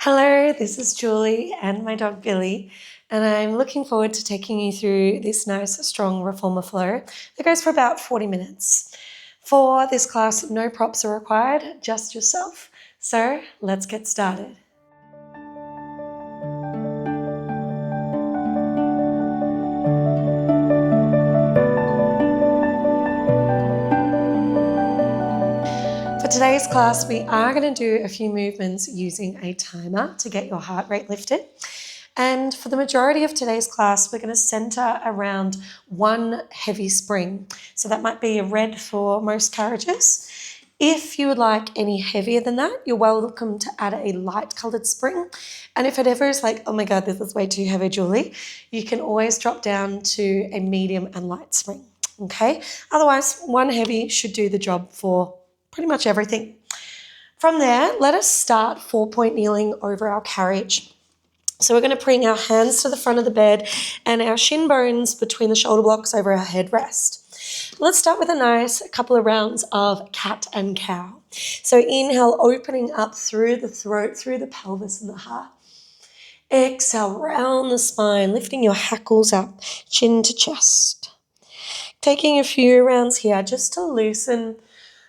Hello, this is Julie and my dog Billy, and I'm looking forward to taking you through this nice, strong reformer flow that goes for about 40 minutes. For this class, no props are required, just yourself. So let's get started. For today's class, we are going to do a few movements using a timer to get your heart rate lifted. And for the majority of today's class, we're going to center around one heavy spring. So that might be a red for most carriages. If you would like any heavier than that, you're welcome to add a light colored spring. And if it ever is like, oh my God, this is way too heavy, Julie, you can always drop down to a medium and light spring. Okay. Otherwise, one heavy should do the job for pretty much everything. From there, let us start 4-point kneeling over our carriage. So we're going to bring our hands to the front of the bed and our shin bones between the shoulder blocks over our headrest. Let's start with a couple of rounds of cat and cow. So inhale, opening up through the throat, through the pelvis and the heart. Exhale, round the spine, lifting your hackles up, chin to chest. Taking a few rounds here just to loosen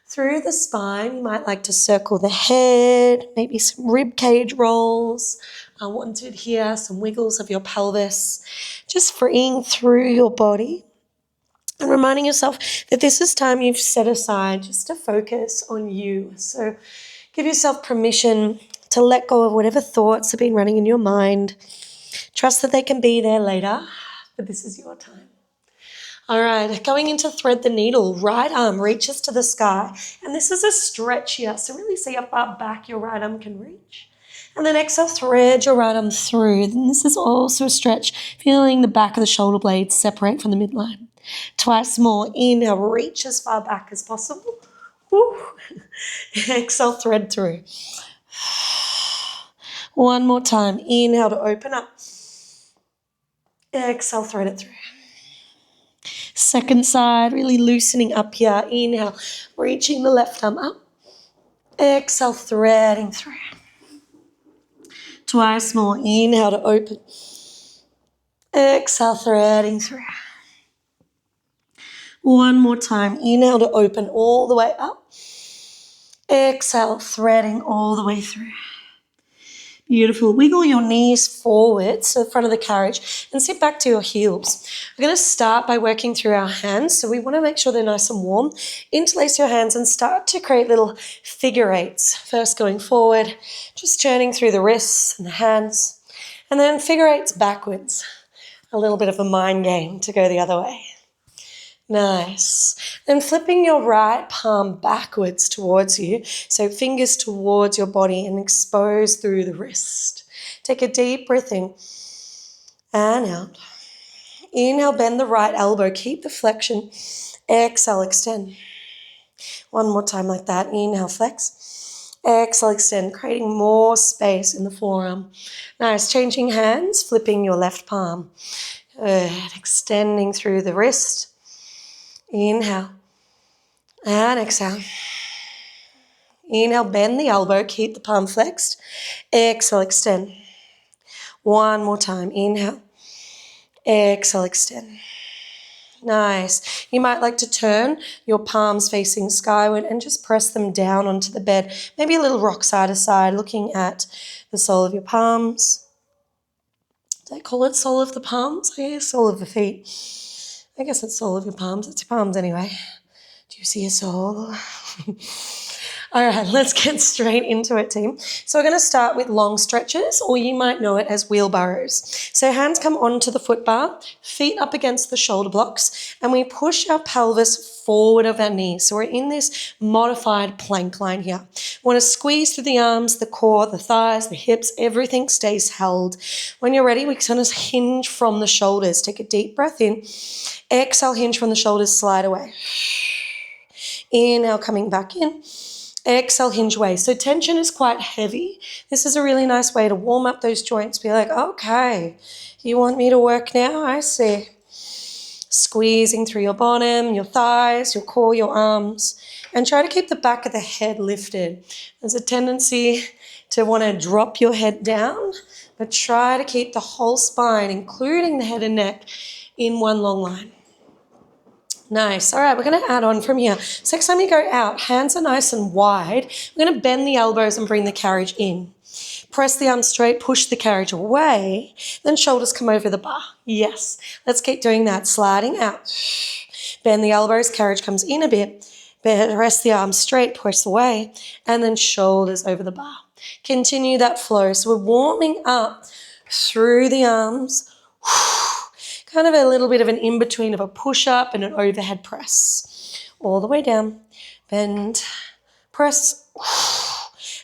through the spine. You might like to circle the head, maybe some rib cage rolls. I wanted here some wiggles of your pelvis, just freeing through your body and reminding yourself that this is time you've set aside just to focus on you. So give yourself permission to let go of whatever thoughts have been running in your mind. Trust that they can be there later, but this is your time. All right, going into thread the needle, right arm reaches to the sky. And this is a stretch here, so really see how far back your right arm can reach. And then exhale, thread your right arm through. And this is also a stretch, feeling the back of the shoulder blades separate from the midline. Twice more, inhale, reach as far back as possible. Woo. Exhale, thread through. One more time, inhale to open up. Exhale, thread it through. Second side, really loosening up here. Inhale, reaching the left arm up. Exhale, threading through. Twice more. Inhale to open. Exhale, threading through. One more time. Inhale to open all the way up. Exhale, threading all the way through. Beautiful. Wiggle your knees forward to the front of the carriage and sit back to your heels. We're going to start by working through our hands. So we want to make sure they're nice and warm. Interlace your hands and start to create little figure eights. First going forward, just churning through the wrists and the hands. And then figure eights backwards. A little bit of a mind game to go the other way. Nice. Then flipping your right palm backwards towards you, so fingers towards your body and expose through the wrist. Take a deep breath in and out. Inhale, bend the right elbow, keep the flexion. Exhale, extend. One more time like that. Inhale, flex. Exhale, extend, creating more space in the forearm. Nice. Changing hands, flipping your left palm. Good. Extending through the wrist. Inhale and exhale. Inhale, bend the elbow, keep the palm flexed. Exhale, extend. One more time. Inhale. Exhale, extend. Nice. You might like to turn your palms facing skyward and just press them down onto the bed. Maybe a little rock side to side, looking at the sole of your palms. Do I call it sole of the palms? Oh, yeah, sole of the feet. I guess it's sole of your palms. It's your palms anyway. Do you see a sole? All right, let's get straight into it, team. So we're going to start with long stretches, or you might know it as wheelbarrows. So hands come onto the foot bar, feet up against the shoulder blocks, and we push our pelvis forward of our knees. So we're in this modified plank line here. We want to squeeze through the arms, the core, the thighs, the hips, everything stays held. When you're ready, we kind of hinge from the shoulders. Take a deep breath in. Exhale, hinge from the shoulders, slide away. Inhale, coming back in. Exhale, hinge away. So tension is quite heavy. This is a really nice way to warm up those joints. Be like, okay, you want me to work now? I see. Squeezing through your bottom, your thighs, your core, your arms. And try to keep the back of the head lifted. There's a tendency to want to drop your head down, but try to keep the whole spine, including the head and neck, in one long line. Nice. All right, we're going to add on from here. So next time you go out, hands are nice and wide. We're going to bend the elbows and bring the carriage in. Press the arms straight, push the carriage away, then shoulders come over the bar. Yes. Let's keep doing that. Sliding out. Bend the elbows, carriage comes in a bit. Press the arms straight, push away, and then shoulders over the bar. Continue that flow. So we're warming up through the arms. Kind of a little bit of an in-between of a push-up and an overhead press. All the way down, bend, press,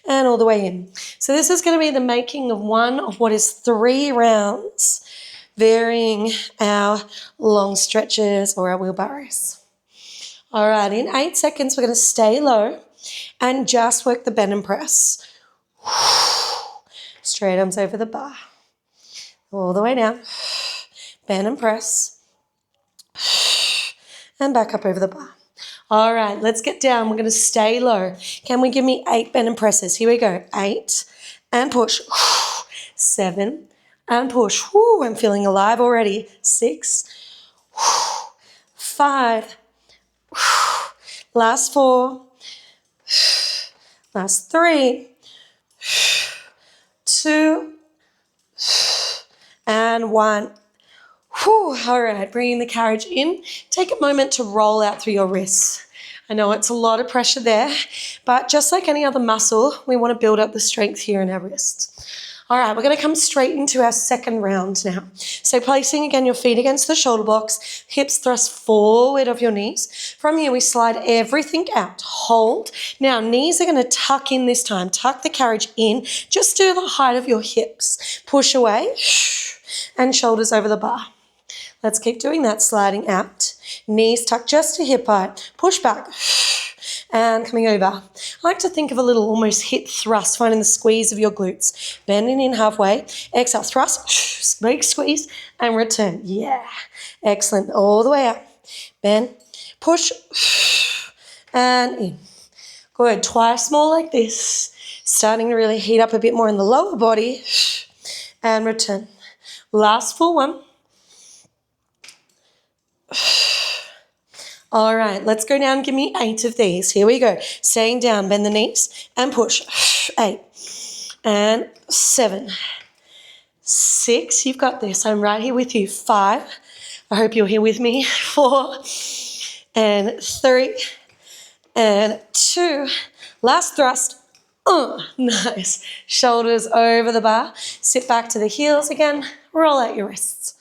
and all the way in. So this is going to be the making of one of what is 3 rounds, varying our long stretches or our wheelbarrows. All right, in 8 seconds, we're going to stay low and just work the bend and press. Straight arms over the bar. All the way down. Bend and press. And back up over the bar. All right, let's get down. We're going to stay low. Can we give me 8 bend and presses? Here we go. 8 and push. 7 and push. Woo, I'm feeling alive already. 6. 5. Last 4. Last 3. 2. And 1. Whew, all right, bringing the carriage in. Take a moment to roll out through your wrists. I know it's a lot of pressure there, but just like any other muscle, we want to build up the strength here in our wrists. All right, we're going to come straight into our second round now. So placing again your feet against the shoulder blocks, hips thrust forward of your knees. From here, we slide everything out. Hold. Now, knees are going to tuck in this time. Tuck the carriage in. Just do the height of your hips. Push away and shoulders over the bar. Let's keep doing that, sliding out. Knees tucked just to hip height. Push back and coming over. I like to think of a little almost hip thrust, finding the squeeze of your glutes. Bending in halfway. Exhale, thrust, big squeeze, and return. Yeah, excellent. All the way up. Bend, push, and in. Good, twice more like this. Starting to really heat up a bit more in the lower body. And return. Last full one. All right, let's go down. Give me 8 of these. Here we go. Staying down, bend the knees and push. 8 and 7. 6, you've got this. I'm right here with you. 5, I hope you're here with me. 4 and 3 and 2. Last thrust. Nice. Shoulders over the bar. Sit back to the heels again. Roll out your wrists.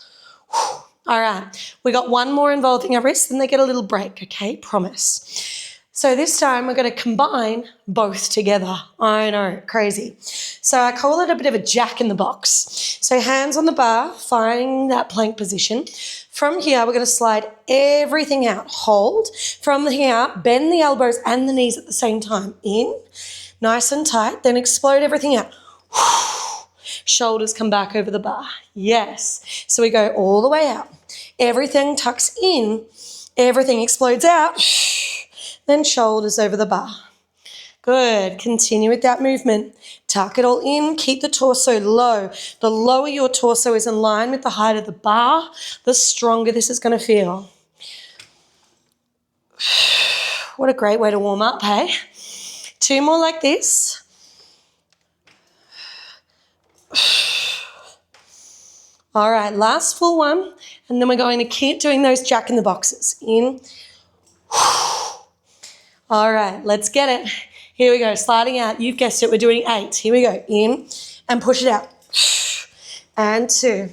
Whew. All right, we got one more involving our wrists, and they get a little break, okay? Promise. So this time we're going to combine both together. I know, crazy. So I call it a bit of a jack in the box. So hands on the bar, finding that plank position. From here, we're going to slide everything out. Hold. From here, bend the elbows and the knees at the same time. In, nice and tight, then explode everything out. Shoulders come back over the bar. Yes. So we go all the way out. Everything tucks in. Everything explodes out. Then shoulders over the bar. Good. Continue with that movement. Tuck it all in. Keep the torso low. The lower your torso is in line with the height of the bar, the stronger this is going to feel. What a great way to warm up, hey? 2 more like this. All right, last full one, and then we're going to keep doing those jack in the boxes. In. All right, let's get it. Here we go, sliding out. You've guessed it, we're doing 8. Here we go, in and push it out. And 2.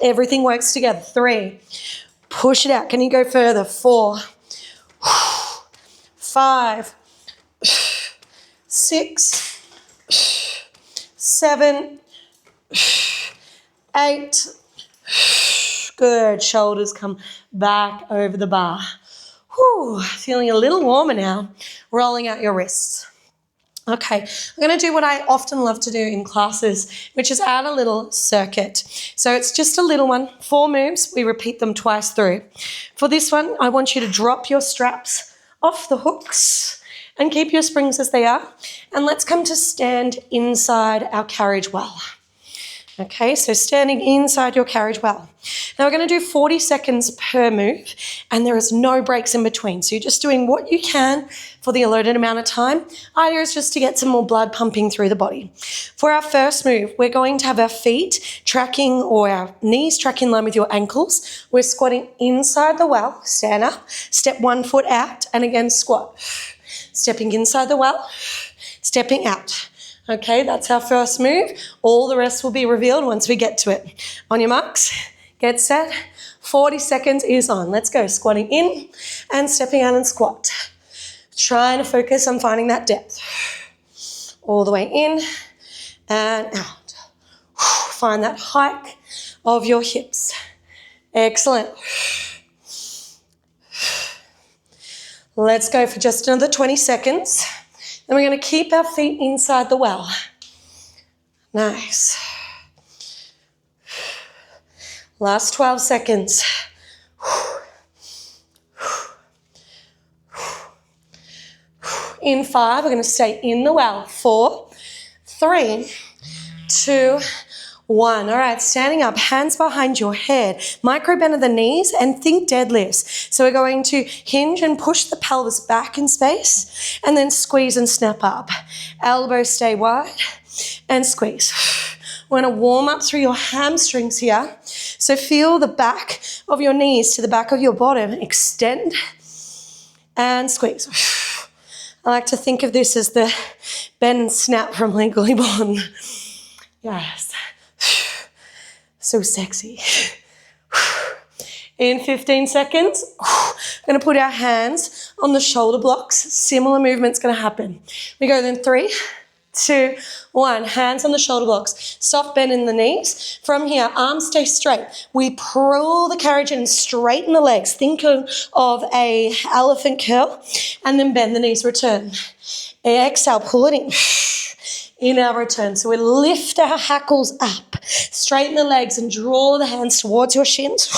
Everything works together. 3. Push it out. Can you go further? 4. 5. 6. 7. 8. Good. Shoulders come back over the bar. Whew, feeling a little warmer now. Rolling out your wrists. Okay, I'm going to do what I often love to do in classes, which is add a little circuit. So it's just a little one. 4 moves. We repeat them twice through. For this one, I want you to drop your straps off the hooks and keep your springs as they are. And let's come to stand inside our carriage well. Okay, so standing inside your carriage well. Now we're going to do 40 seconds per move, and there is no breaks in between. So you're just doing what you can for the allotted amount of time. Idea is just to get some more blood pumping through the body. For our first move, we're going to have our feet tracking, or our knees tracking in line with your ankles. We're squatting inside the well, stand up, step 1 foot out, and again squat. Stepping inside the well, stepping out. Okay, that's our first move. All the rest will be revealed once we get to it. On your marks, get set. 40 seconds is on. Let's go. Squatting in and stepping out and squat. Trying to focus on finding that depth. All the way in and out. Find that hike of your hips. Excellent. Let's go for just another 20 seconds. Then we're going to keep our feet inside the well. Nice. Last 12 seconds. In 5, we're going to stay in the well. 4, 3, 2, 1. All right, standing up, hands behind your head, micro bend of the knees, and think deadlifts. So we're going to hinge and push the pelvis back in space, and then squeeze and snap up. Elbows stay wide, and squeeze. We're going to warm up through your hamstrings here. So feel the back of your knees to the back of your bottom. Extend, and squeeze. I like to think of this as the bend and snap from Legally Blonde. Yes. So sexy. In 15 seconds, we're going to put our hands on the shoulder blocks. Similar movement's going to happen. We go then 3, 2, 1. Hands on the shoulder blocks. Soft bend in the knees. From here, arms stay straight. We pull the carriage in, straighten the legs. Think of a elephant curl, and then bend the knees, return. Exhale, pull it in. In our return. So we lift our hackles up, straighten the legs and draw the hands towards your shins,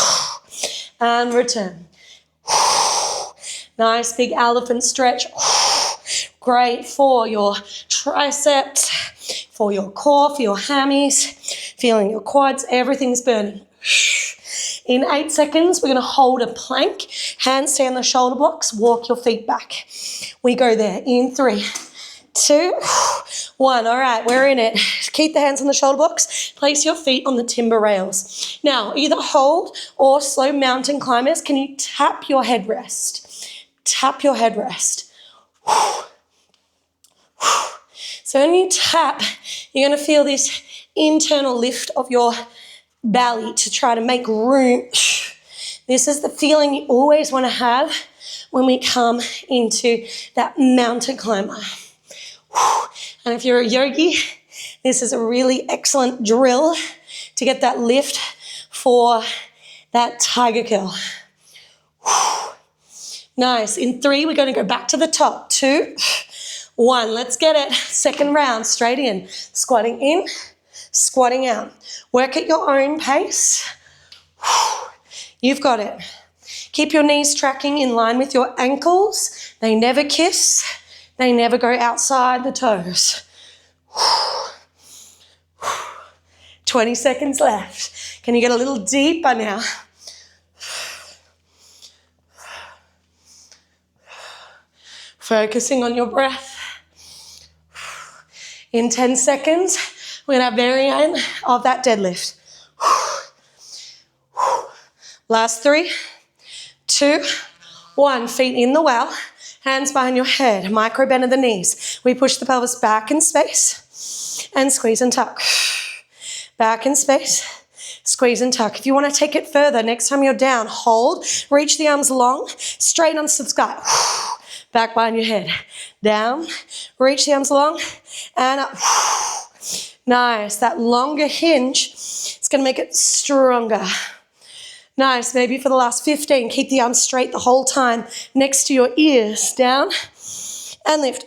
and return. Nice big elephant stretch. Great for your triceps, for your core, for your hammies, feeling your quads, everything's burning. In 8 seconds, we're going to hold a plank, hands stay on the shoulder blocks, walk your feet back. We go there in 3, 2, 1. All right, we're in it. Keep the hands on the shoulder blocks. Place your feet on the timber rails. Now, either hold or slow mountain climbers, can you tap your headrest? Tap your headrest. So when you tap, you're going to feel this internal lift of your belly to try to make room. This is the feeling you always want to have when we come into that mountain climber. And if you're a yogi, this is a really excellent drill to get that lift for that tiger curl. Nice. In 3, we're going to go back to the top. 2, 1. Let's get it. Second round, straight in. Squatting in, squatting out. Work at your own pace. You've got it. Keep your knees tracking in line with your ankles. They never kiss. They never go outside the toes. 20 seconds left. Can you get a little deeper now? Focusing on your breath. In 10 seconds, we're going to have variant of that deadlift. Last 3, 2, 1. Feet in the well. Hands behind your head, micro bend of the knees. We push the pelvis back in space and squeeze and tuck. Back in space, squeeze and tuck. If you want to take it further, next time you're down, hold, reach the arms long, straight onto the sky. Back behind your head. Down, reach the arms long, and up. Nice. That longer hinge is going to make it stronger. Nice. Maybe for the last 15, keep the arms straight the whole time next to your ears. Down and lift.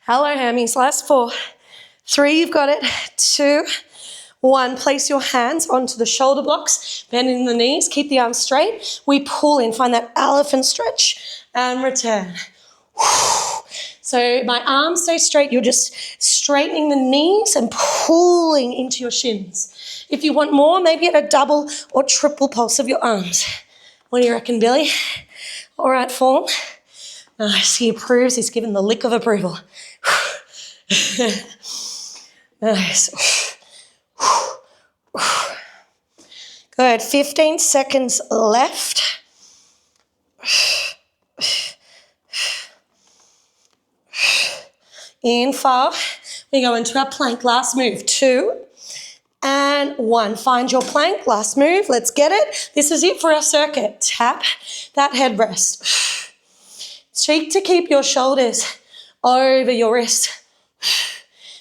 Hello, hammies. Last 4, 3, you've got it. 2, 1. Place your hands onto the shoulder blocks, bending the knees, keep the arms straight. We pull in, find that elephant stretch, and return. So my arms stay straight. You're just straightening the knees and pulling into your shins. If you want more, maybe at a double or triple pulse of your arms. What do you reckon, Billy? All right, form. Nice. He approves. He's given the lick of approval. Nice. Good. 15 seconds left. In 5. We go into our plank. Last move. 2 and 1. Find your plank. Last move. Let's get it. This is it for our circuit. Tap that headrest. Seek to keep your shoulders over your wrist.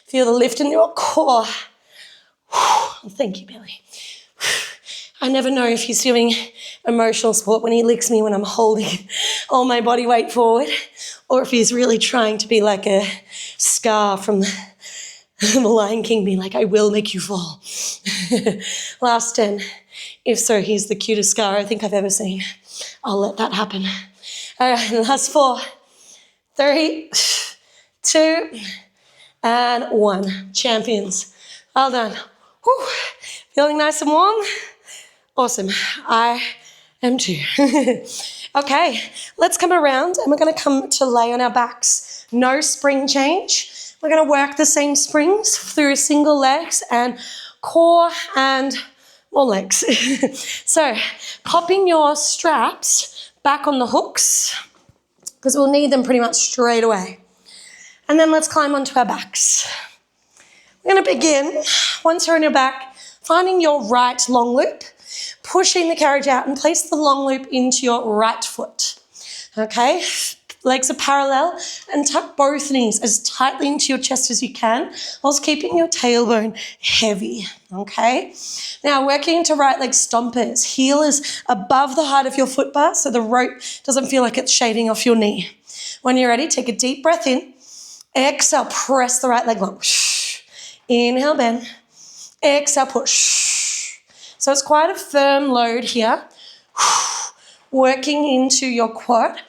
Feel the lift in your core. Thank you, Billy. I never know if he's doing emotional support when he licks me when I'm holding all my body weight forward, or if he's really trying to be like a Scar from the Lion King, being like, I will make you fall. Last 10. If so, he's the cutest Scar I think I've ever seen. I'll let that happen. All right, last 4, 3, 2, and 1. Champions. Well done. Whew. Feeling nice and warm? Awesome. I am too. Okay, let's come around and we're going to come to lay on our backs. No spring change. We're going to work the same springs through single legs and core and more legs. So, popping your straps back on the hooks because we'll need them pretty much straight away. And then let's climb onto our backs. We're going to begin, once you're on your back, finding your right long loop, pushing the carriage out and place the long loop into your right foot. Okay, legs are parallel and tuck both knees as tightly into your chest as you can whilst keeping your tailbone heavy. Okay, now working into right leg stompers. Heel is above the height of your foot bar so the rope doesn't feel like it's shaving off your knee. When you're ready, take a deep breath in. Exhale, press the right leg long. Inhale, bend. Exhale, push. So it's quite a firm load here. Working into your quad.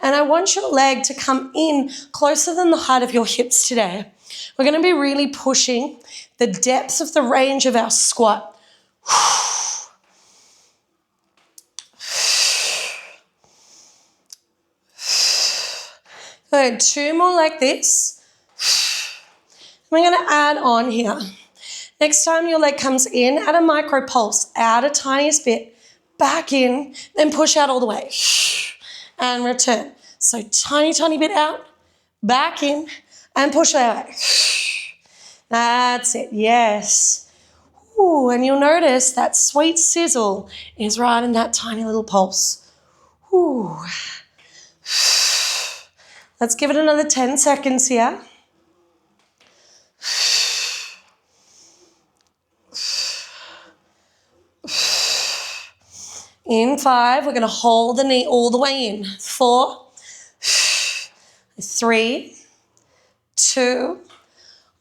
And I want your leg to come in closer than the height of your hips today. We're going to be really pushing the depth of the range of our squat. Good. 2 more like this. We're going to add on here. Next time your leg comes in, add a micro pulse, out a tiniest bit, back in, then push out all the way. And return. So tiny, tiny bit out, back in, and push that way. That's it, yes. Ooh, and you'll notice that sweet sizzle is right in that tiny little pulse. Ooh. Let's give it another 10 seconds here. In 5, we're going to hold the knee all the way in. 4, 3, 2.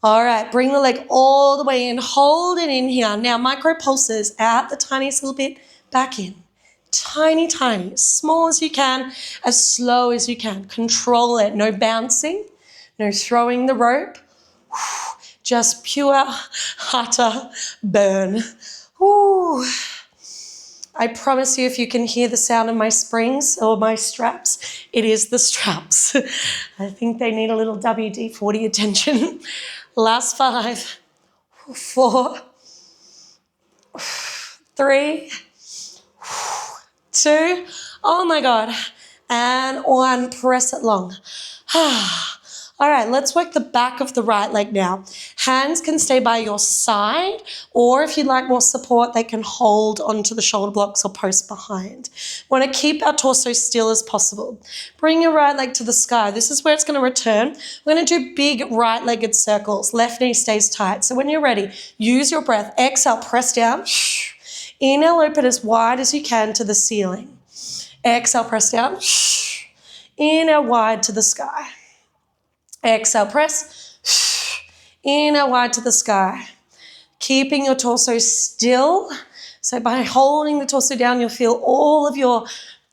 All right, bring the leg all the way in. Hold it in here. Now, micro pulses out the tiniest little bit, back in. Tiny, tiny, as small as you can, as slow as you can. Control it. No bouncing, no throwing the rope. Just pure, utter burn. Ooh. I promise you, if you can hear the sound of my springs or my straps, it is the straps. I think they need a little WD-40 attention. Last 5, 4, 3, 2, oh my God, and 1, press it long. All right, let's work the back of the right leg now. Hands can stay by your side, or if you'd like more support, they can hold onto the shoulder blocks or post behind. We want to keep our torso still as possible. Bring your right leg to the sky. This is where it's going to return. We're going to do big right-legged circles. Left knee stays tight. So when you're ready, use your breath. Exhale, press down. Inhale, open as wide as you can to the ceiling. Exhale, press down. Inhale, wide to the sky. Exhale, press. Inhale, wide to the sky. keeping your torso still. So by holding the torso down, you'll feel all of your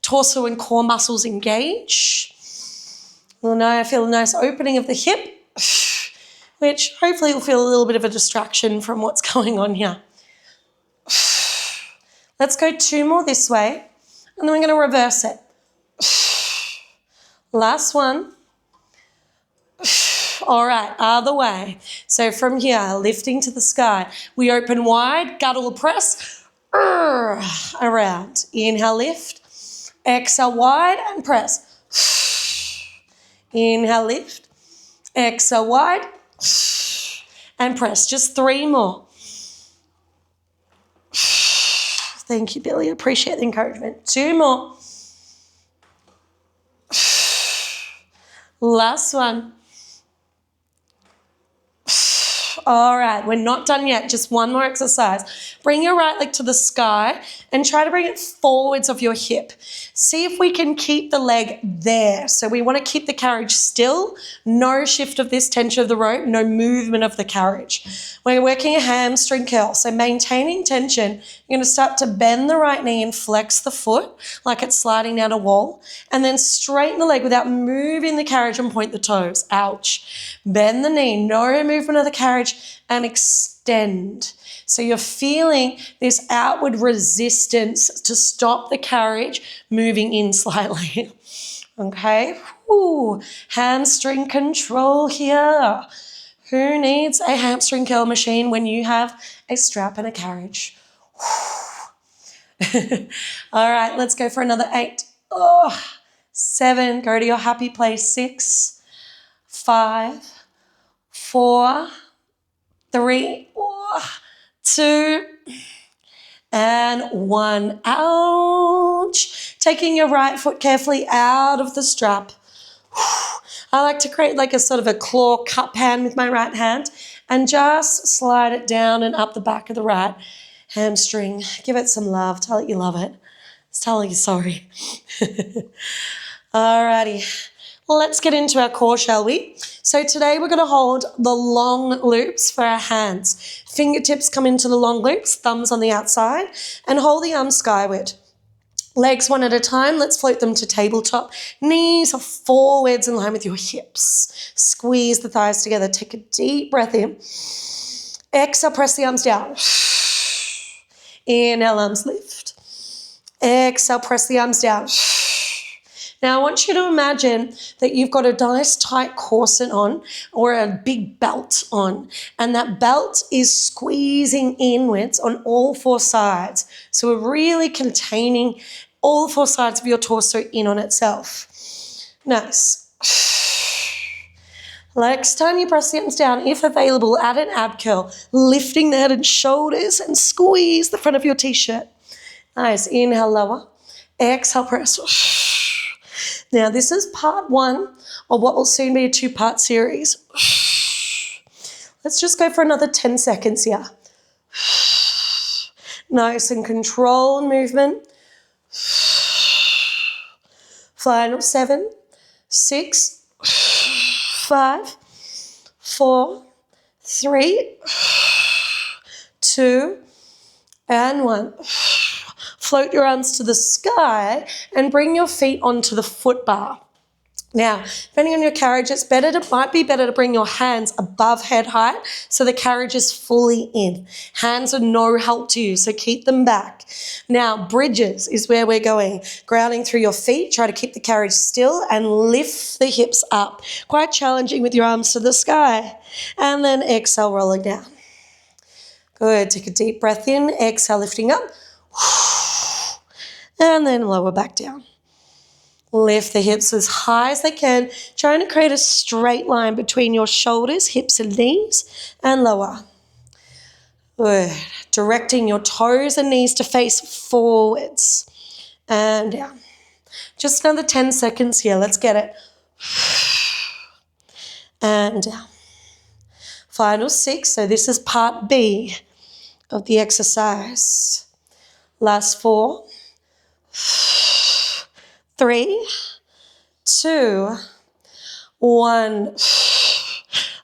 torso and core muscles engage. Well, now I feel a nice opening of the hip, which hopefully will feel a little bit of a distraction from what's going on here. Let's go 2 more this way, and then we're going to reverse it. Last one. All right, other way. So from here, lifting to the sky, we open wide, guttural press, around. Inhale, lift. Exhale, wide and press. Inhale, lift. Exhale, wide and press. Just 3 more. Thank you, Billy. Appreciate the encouragement. 2 more. Last one. All right, we're not done yet. Just one more exercise. Bring your right leg to the sky and try to bring it forwards of your hip. See if we can keep the leg there. So we want to keep the carriage still, no shift of this tension of the rope, no movement of the carriage. We're working a hamstring curl. So maintaining tension, you're going to start to bend the right knee and flex the foot like it's sliding down a wall, and then straighten the leg without moving the carriage and point the toes. Ouch. Bend the knee, no movement of the carriage, and extend. So you're feeling this outward resistance to stop the carriage moving in slightly. Okay? Ooh, hamstring control here. Who needs a hamstring curl machine when you have a strap and a carriage? All right, let's go for another 8. 7, go to your happy place. 6, 5, 4, 3, 2, and 1. Ouch. Taking your right foot carefully out of the strap. I like to create like a sort of a claw cup hand with my right hand and just slide it down and up the back of the right hamstring. Give it some love. Tell it you love it. Just tell it you're sorry. Alrighty. Let's get into our core, shall we? So today we're going to hold the long loops for our hands. Fingertips come into the long loops, thumbs on the outside, and hold the arms skyward. Legs one at a time, let's float them to tabletop. Knees are forwards in line with your hips. Squeeze the thighs together. Take a deep breath in. Exhale, press the arms down. Inhale, arms lift. Exhale, press the arms down. Now I want you to imagine that you've got a nice tight corset on or a big belt on, and that belt is squeezing inwards on all 4 sides. So we're really containing all 4 sides of your torso in on itself. Nice. Next time you press the arms down, if available, add an ab curl, lifting the head and shoulders and squeeze the front of your t-shirt. Nice. Inhale, lower. Exhale, press. Now, this is part 1 of what will soon be a 2-part series. Let's just go for another 10 seconds here. Nice and controlled movement. Final 7, 6, 5, 4, 3, 2, and 1. Float your arms to the sky and bring your feet onto the foot bar. Now, depending on your carriage, might be better to bring your hands above head height so the carriage is fully in. Hands are no help to you, so keep them back. Now, bridges is where we're going. Grounding through your feet, try to keep the carriage still and lift the hips up. Quite challenging with your arms to the sky. And then exhale, rolling down. Good, take a deep breath in, exhale, lifting up. And then lower back down. Lift the hips as high as they can, trying to create a straight line between your shoulders, hips and knees, and lower. Good. Directing your toes and knees to face forwards and down. Just another 10 seconds here. Let's get it. And down. Final 6. So this is part B of the exercise. Last 4, 3, 2, 1.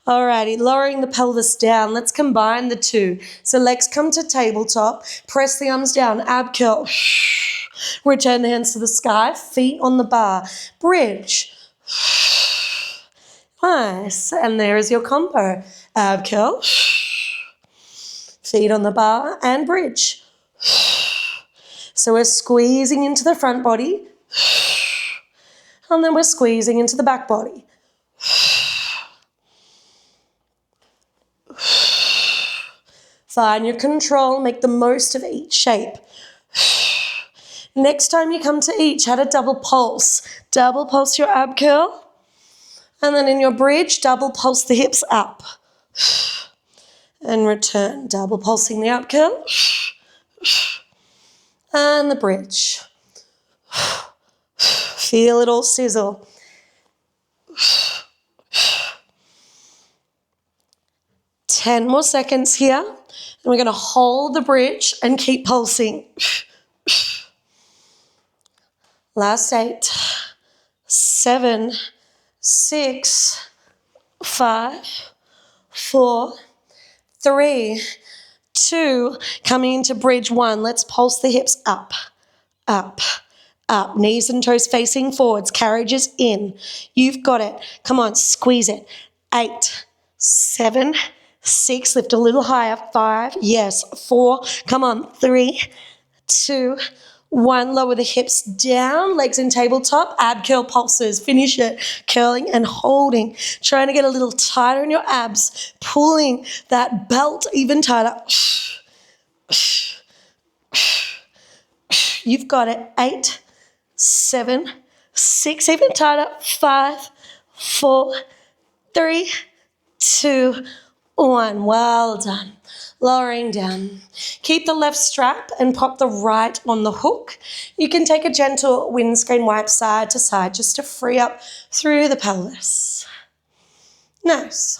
Alrighty, lowering the pelvis down. Let's combine the two. So legs come to tabletop. Press the arms down. Ab curl. Return the hands to the sky. Feet on the bar. Bridge. Nice. And there is your combo. Ab curl. Feet on the bar and bridge. So we're squeezing into the front body. And then we're squeezing into the back body. Find your control, make the most of each shape. Next time you come to each, add a double pulse. Double pulse your ab curl. And then in your bridge, double pulse the hips up. And return, double pulsing the ab curl. And the bridge. Feel it all sizzle. 10 more seconds here. And we're going to hold the bridge and keep pulsing. Last 8, 7, 6, 5, 4, 3, 2. Coming into bridge 1. Let's pulse the hips up, up, up. Knees and toes facing forwards. Carriage is in. You've got it. Come on, squeeze it. 8, 7, 6. Lift a little higher. 5. Yes. 4. Come on. 3, 2, 1. Lower the hips down. Legs in tabletop. Ab curl pulses. Finish it. Curling and holding. Trying to get a little tighter in your abs. Pulling that belt even tighter. You've got it. 8, 7, 6. Even tighter. 5, 4, 3, 2, 1. Well done. Lowering down. Keep the left strap and pop the right on the hook. You can take a gentle windscreen wipe side to side just to free up through the pelvis. Nice.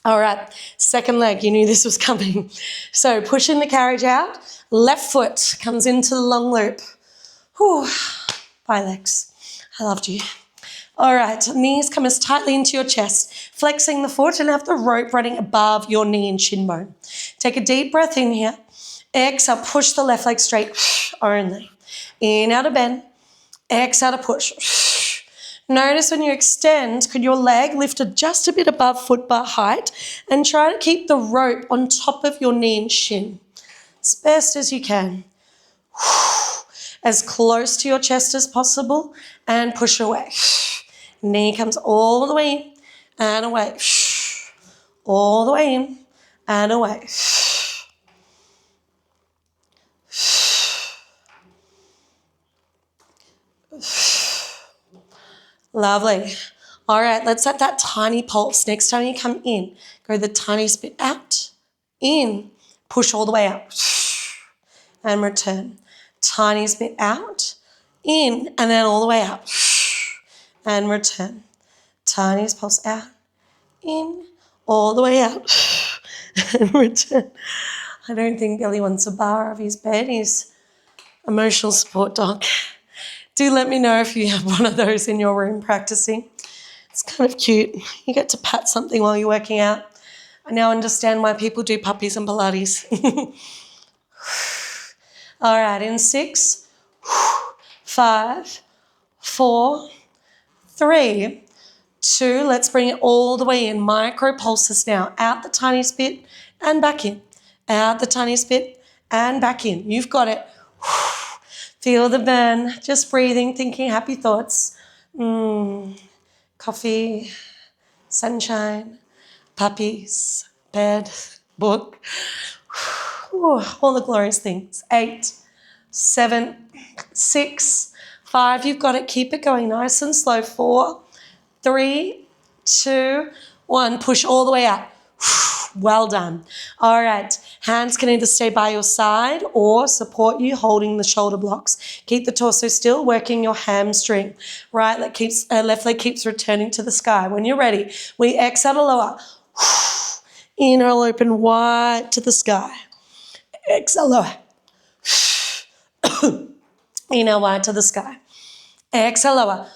All right, second leg. You knew this was coming. So pushing the carriage out. Left foot comes into the long loop. Whew. Bye, legs. I loved you. All right, knees come as tightly into your chest, flexing the foot and have the rope running above your knee and shin bone. Take a deep breath in here. Exhale, push the left leg straight only. Inhale to bend. Exhale to push. Notice when you extend, could your leg lift just a bit above foot bar height and try to keep the rope on top of your knee and shin as best as you can. As close to your chest as possible and push away. Knee comes all the way in and away. All the way in and away. Lovely. All right, let's set that tiny pulse. Next time you come in, go the tiniest bit out, in, push all the way out, and return. Tiniest bit out, in, and then all the way out, and return. Tiniest pulse out, in, all the way out, and return. I don't think Billy wants a bar of his bed. He's emotional support dog. Do let me know if you have one of those in your room practicing. It's kind of cute. You get to pat something while you're working out. I now understand why people do puppies and Pilates. All right, in 6, 5, 4, 3, 2. Let's bring it all the way in. Micro pulses now. Out the tiniest bit and back in. Out the tiniest bit and back in. You've got it. Feel the burn. Just breathing, thinking happy thoughts. Coffee, sunshine, puppies, bed, book. All the glorious things. 8, 7, 6, 5. You've got it. Keep it going nice and slow. 4, 3, 2, 1. Push all the way out. Well done. All right. Hands can either stay by your side or support you holding the shoulder blocks. Keep the torso still, working your hamstring. Right leg keeps, left leg keeps returning to the sky. When you're ready, we exhale to lower. Inhale, open wide to the sky. Exhale, lower. Inhale, wide to the sky. Exhale, lower.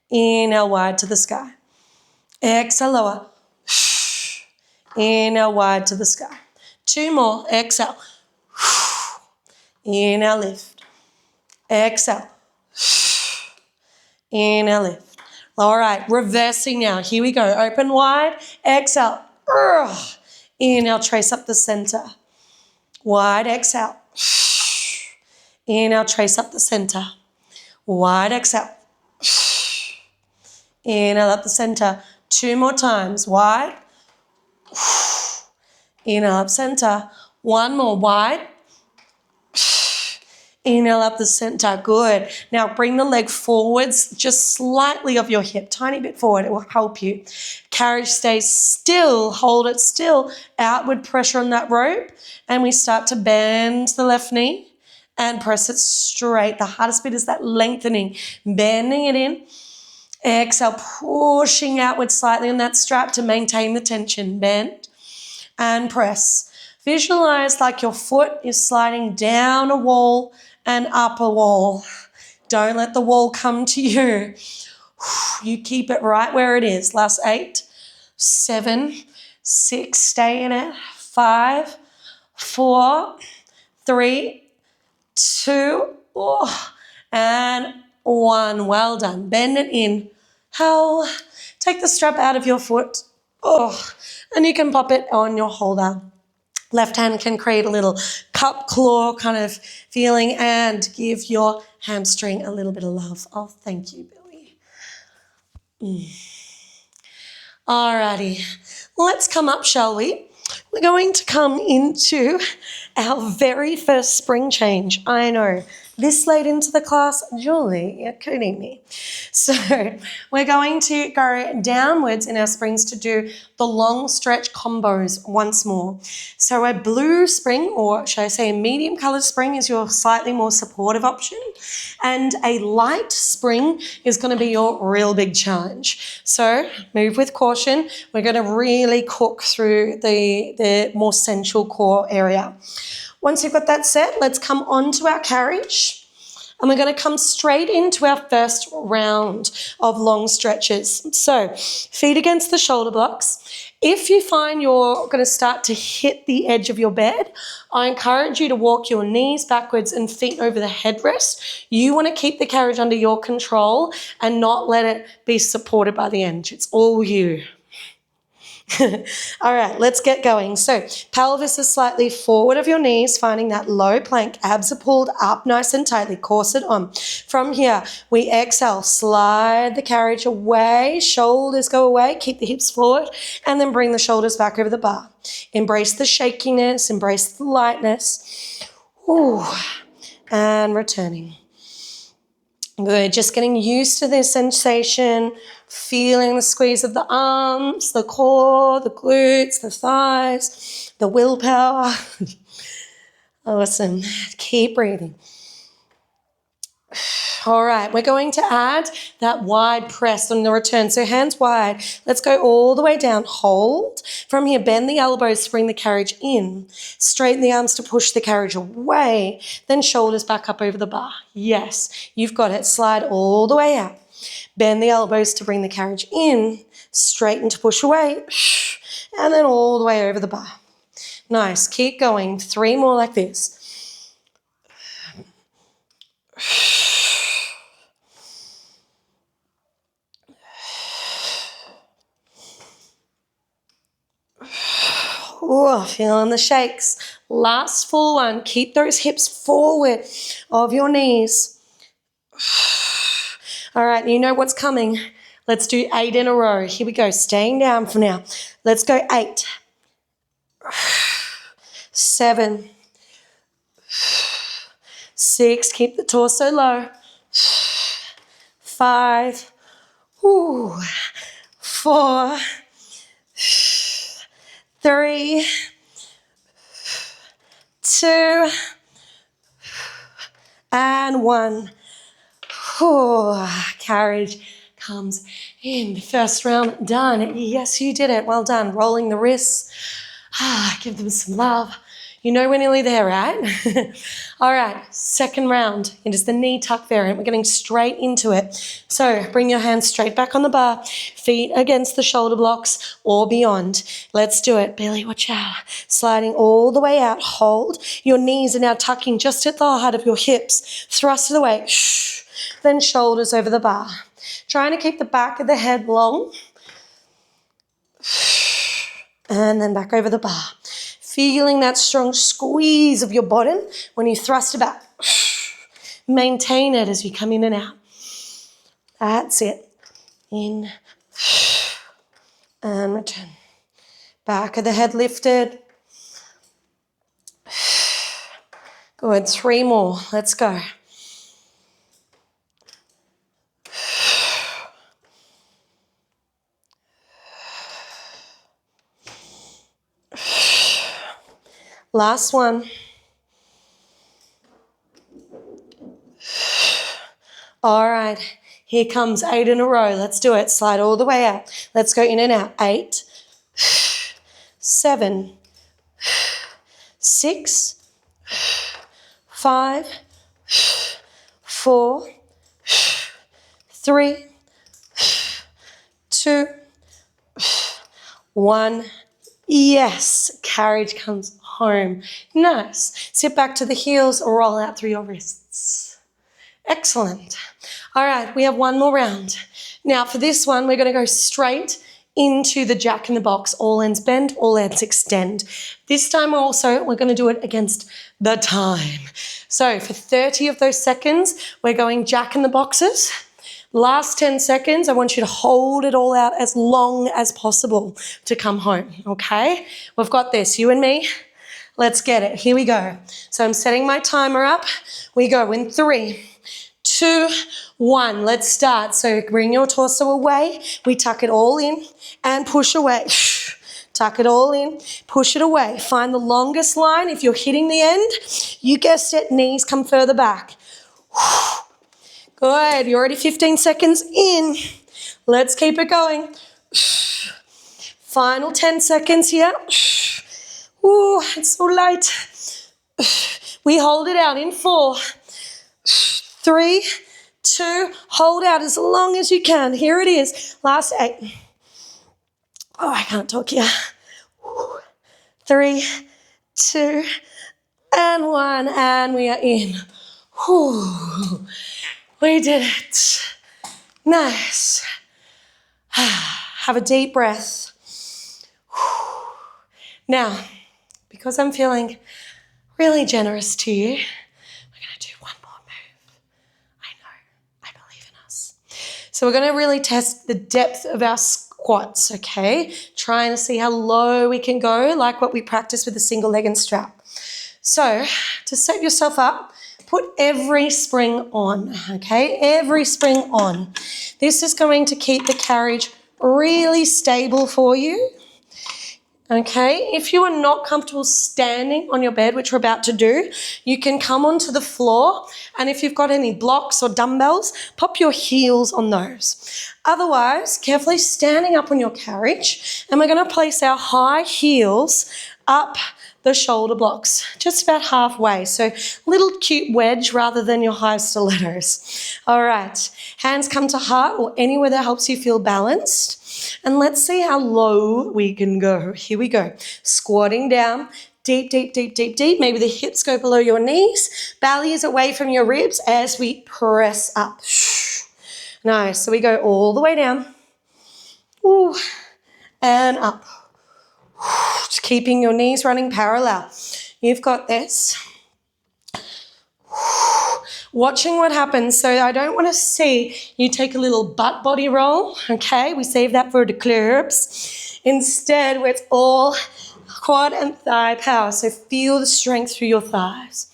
Inhale, wide to the sky. Exhale, lower. Inhale, wide to the sky. 2 more. Exhale. Inhale, lift. Exhale. Inhale, lift. All right, reversing now. Here we go. Open wide. Exhale. Inhale, trace up the center. Wide, exhale. Inhale, trace up the center. Wide, exhale. Inhale, up the center. 2 more times. Wide. Inhale, up center. 1 more. Wide. Inhale up the center. Good. Now bring the leg forwards just slightly of your hip, tiny bit forward. It will help you. Carriage stays still. Hold it still. Outward pressure on that rope. And we start to bend the left knee and press it straight. The hardest bit is that lengthening. Bending it in. Exhale, pushing outward slightly on that strap to maintain the tension. Bend and press. Visualize like your foot is sliding down a wall and up a wall. Don't let the wall come to you. You keep it right where it is. Last 8, 7, 6, stay in it. 5, 4, 3, 2, and 1. Well done. Bend it in. Take the strap out of your foot. And you can pop it on your holder. Left hand can create a little cup claw kind of feeling and give your hamstring a little bit of love. Oh, thank you, Billy. Alrighty, let's come up, shall we? We're going to come into our very first spring change. I know, this late into the class, Julie, you're kidding me. So we're going to go downwards in our springs to do the long stretch combos once more. So a blue spring, or should I say a medium colored spring, is your slightly more supportive option. And a light spring is going to be your real big challenge. So move with caution. We're going to really cook through the more central core area. Once you've got that set, let's come onto our carriage. And we're going to come straight into our first round of long stretches. So feet against the shoulder blocks. If you find you're going to start to hit the edge of your bed, I encourage you to walk your knees backwards and feet over the headrest. You want to keep the carriage under your control and not let it be supported by the edge. It's all you. All right, let's get going. So pelvis is slightly forward of your knees, finding that low plank. Abs are pulled up nice and tightly, corset on. From here, we exhale, slide the carriage away, shoulders go away, keep the hips forward, and then bring the shoulders back over the bar. Embrace the shakiness, embrace the lightness. Ooh, and returning. Good, just getting used to this sensation, feeling the squeeze of the arms, the core, the glutes, the thighs, the willpower. Awesome. Keep breathing. All right, we're going to add that wide press on the return. So hands wide. Let's go all the way down. Hold. From here, bend the elbows to bring the carriage in. Straighten the arms to push the carriage away. Then shoulders back up over the bar. Yes, you've got it. Slide all the way out. Bend the elbows to bring the carriage in. Straighten to push away. And then all the way over the bar. Nice. Keep going. 3 more like this. Ooh, feeling the shakes. Last full one. Keep those hips forward of your knees. All right, you know what's coming. Let's do 8 in a row. Here we go. Staying down for now. Let's go 8. 7. 6. Keep the torso low. 5. 4. 3, 2, and 1. Carriage comes in. The first round done. Yes, you did it. Well done. Rolling the wrists. Give them some love. You know we're nearly there, right? All right, second round. It is the knee tuck variant. We're getting straight into it. So bring your hands straight back on the bar, feet against the shoulder blocks or beyond. Let's do it. Billy, watch out. Sliding all the way out. Hold. Your knees are now tucking just at the height of your hips. Thrust it away. Then shoulders over the bar. Trying to keep the back of the head long. And then back over the bar. Feeling that strong squeeze of your bottom when you thrust it back. Maintain it as you come in and out. That's it. In and return. Back of the head lifted. Good. 3 more. Let's go. Last one. All right, here comes 8 in a row. Let's do it. Slide all the way out. Let's go in and out. 8, 7, 6, 5, 4, 3, 2, 1. Yes, carriage comes home. Nice. Sit back to the heels or roll out through your wrists. Excellent. All right, we have one more round. Now for this one, we're going to go straight into the jack in the box. All ends bend, all ends extend. This time we're going to do it against the time. So for 30 of those seconds, we're going jack in the boxes. Last 10 seconds, I want you to hold it all out as long as possible to come home, okay? We've got this, you and me. Let's get it. Here we go. So I'm setting my timer up. We go in 3, 2, 1. Let's start. So bring your torso away. We tuck it all in and push away. Tuck it all in, push it away. Find the longest line. If you're hitting the end, you guessed it, knees come further back. Good, you're already 15 seconds in. Let's keep it going. Final 10 seconds here. Ooh, it's so light. We hold it out in 4, 3, 2, hold out as long as you can. Here it is, last 8. Oh, I can't talk here. 3, 2, and 1, and we are in. Whew. We did it. Nice. Have a deep breath. Now, because I'm feeling really generous to you, we're going to do one more move. I know, I believe in us. So we're going to really test the depth of our squats, okay? Trying to see how low we can go, like what we practice with a single leg and strap. So to set yourself up, put every spring on, okay? Every spring on. This is going to keep the carriage really stable for you, okay? If you are not comfortable standing on your bed, which we're about to do, you can come onto the floor, and if you've got any blocks or dumbbells, pop your heels on those. Otherwise, carefully standing up on your carriage, and we're going to place our high heels up the shoulder blocks, just about halfway. So little cute wedge rather than your high stilettos. All right, hands come to heart or anywhere that helps you feel balanced. And let's see how low we can go. Here we go. Squatting down, deep, deep, deep, deep, deep. Maybe the hips go below your knees. Belly is away from your ribs as we press up. Nice. So we go all the way down. Ooh, and up. Just keeping your knees running parallel. You've got this. Watching what happens. So I don't want to see you take a little butt body roll, okay? We save that for the clubs. Instead, it's all quad and thigh power. So feel the strength through your thighs.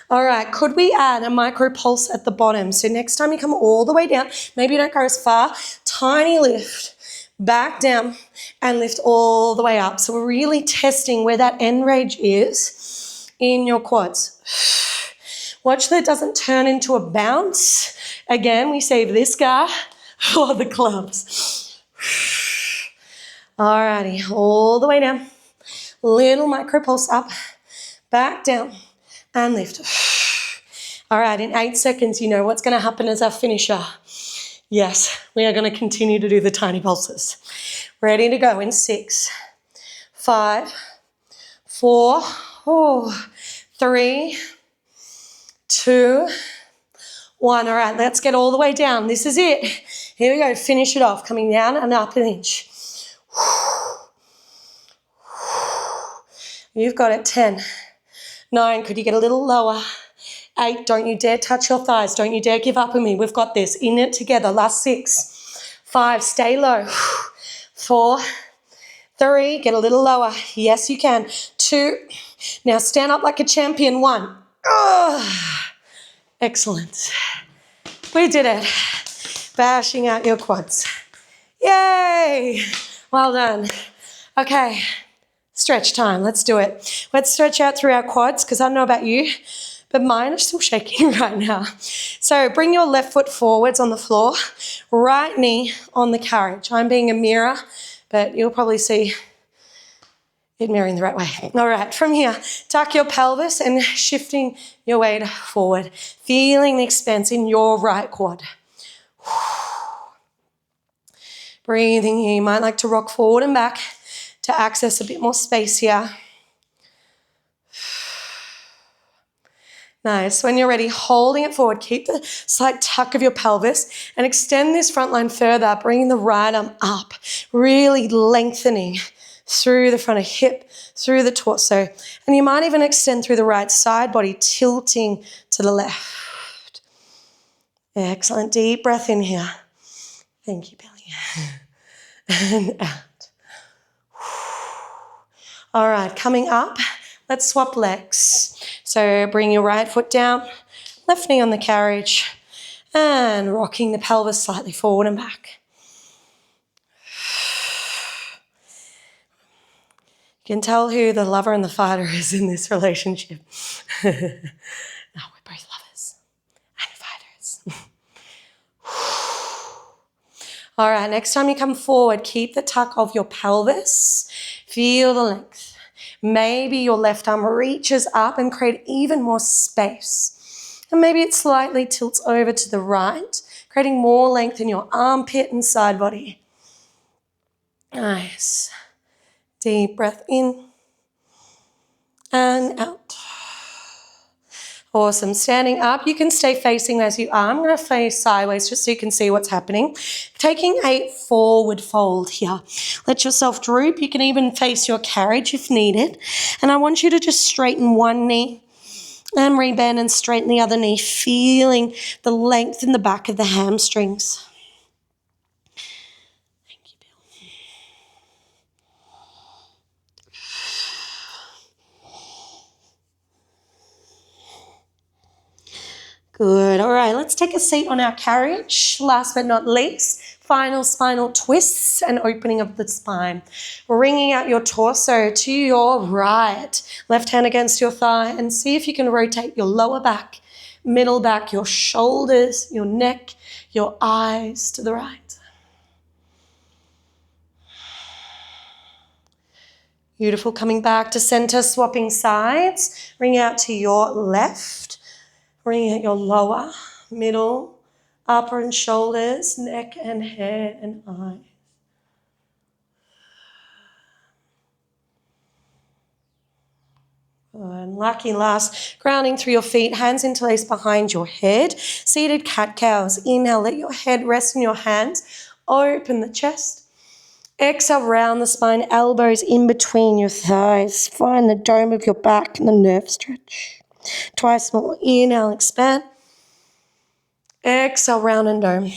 All right, could we add a micro pulse at the bottom? So next time you come all the way down, maybe you don't go as far, tiny lift, back down and lift all the way up. So we're really testing where that end range is in your quads. Watch that it doesn't turn into a bounce. Again, we save this guy for the clubs. Alrighty, all the way down. Little micro pulse up, back down, and lift. All right, in 8 seconds, you know what's going to happen as our finisher. Yes, we are going to continue to do the tiny pulses. Ready to go in 6, 5, 4, 3, 2, 1. All right, let's get all the way down. This is it. Here we go. Finish it off. Coming down and up an inch. You've got it. 10, 9. Could you get a little lower? 8. Don't you dare touch your thighs. Don't you dare give up on me. We've got this. In it together. Last 6, 5. Stay low. 4, 3. Get a little lower. Yes, you can. 2. Now stand up like a champion. 1. Excellent. We did it. Bashing out your quads. Yay! Well done. Okay, stretch time. Let's do it. Let's stretch out through our quads because I don't know about you, but mine are still shaking right now. So bring your left foot forwards on the floor, right knee on the carriage. I'm being a mirror, but you'll probably see it mirroring the right way. All right, from here, tuck your pelvis and shifting your weight forward, feeling the expanse in your right quad. Breathing here. You might like to rock forward and back to access a bit more space here. Nice. When you're ready, holding it forward, keep the slight tuck of your pelvis and extend this front line further, bringing the right arm up, really lengthening through the front of hip, through the torso. And you might even extend through the right side body, tilting to the left. Excellent. Deep breath in here. Thank you, Billy. And out. All right, coming up, let's swap legs. So bring your right foot down, left knee on the carriage, and rocking the pelvis slightly forward and back. You can tell who the lover and the fighter is in this relationship. No, we're both lovers and fighters. All right, next time you come forward, keep the tuck of your pelvis. Feel the length. Maybe your left arm reaches up and create even more space. And maybe it slightly tilts over to the right, creating more length in your armpit and side body. Nice. Deep breath in and out. Awesome. Standing up, you can stay facing as you are. I'm going to face sideways just so you can see what's happening. Taking a forward fold here. Let yourself droop. You can even face your carriage if needed. And I want you to just straighten one knee and rebend and straighten the other knee, feeling the length in the back of the hamstrings. Thank you, Bill. Good. All right, let's take a seat on our carriage. Last but not least, final spinal twists and opening of the spine. Bringing out your torso to your right. Left hand against your thigh and see if you can rotate your lower back, middle back, your shoulders, your neck, your eyes to the right. Beautiful. Coming back to center, swapping sides. Bring out to your left. Bring out your lower, middle, upper and shoulders, neck and head and eyes. And lucky last, grounding through your feet, hands interlaced behind your head. Seated cat-cows. Inhale, let your head rest in your hands. Open the chest. Exhale, round the spine, elbows in between your thighs. Find the dome of your back and the nerve stretch. Twice more. Inhale, expand. Exhale, round and dome.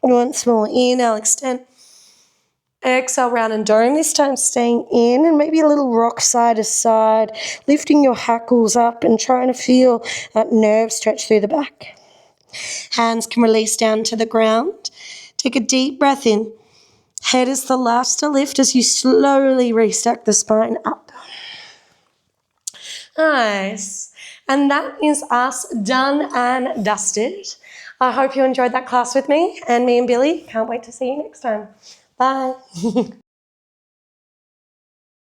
Once more. Inhale, extend. Exhale, round and dome. This time staying in and maybe a little rock side to side. Lifting your hackles up and trying to feel that nerve stretch through the back. Hands can release down to the ground. Take a deep breath in. Head is the last to lift as you slowly restack the spine up. Nice. And that is us done and dusted. I hope you enjoyed that class with me, and me and Billy can't wait to see you next time. Bye.